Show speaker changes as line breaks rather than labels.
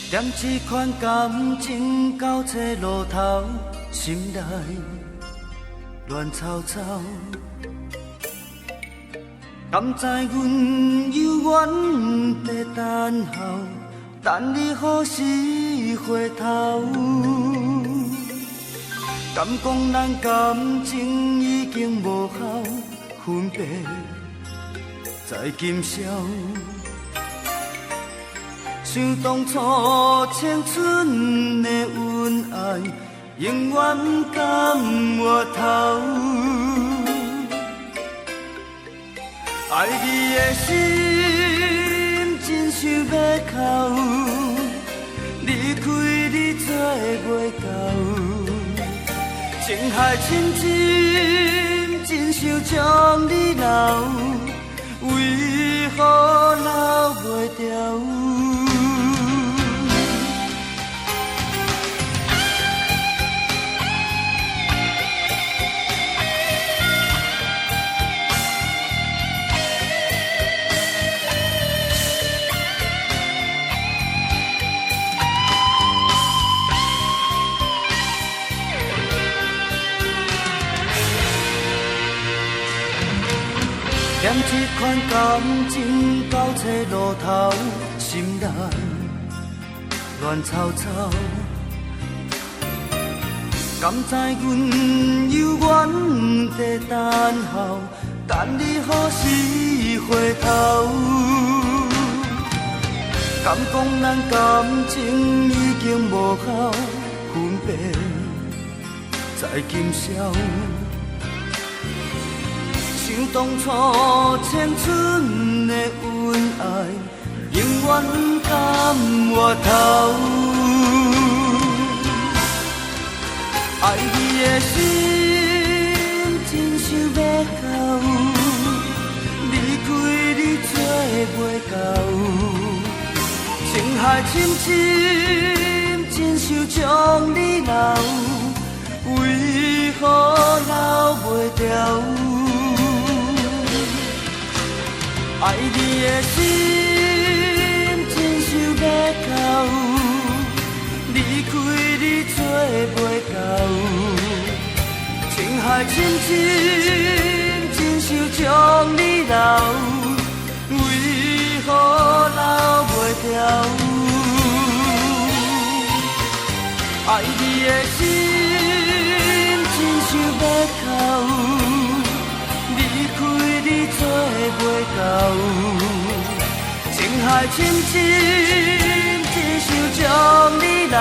点一款感情到这路头，心内乱糟糟。甘知阮犹原在等候，等你何时回头？敢讲咱感情已经无效，分别在今宵。想当初青春的恩爱，永远甘我头。爱你的心真想要哭，离开你做袂到。情海深深，真想将你留，为何留袂掉？点一款感情到这路头，心内乱糟糟。甘知阮犹原在等候，等你何时回头？敢讲咱感情已经无效，分别在今宵。想当初青春的恩爱，永远甘我头。爱你的心真想要哭，离开你做袂到。情海深深，真想将你留，为何留袂掉？爱你的心真想要哭，离开你做袂到。情海深深，真想将你留，为何留袂掉？爱你的心真想要哭，离开你做袂到。情海深深，只想将你留。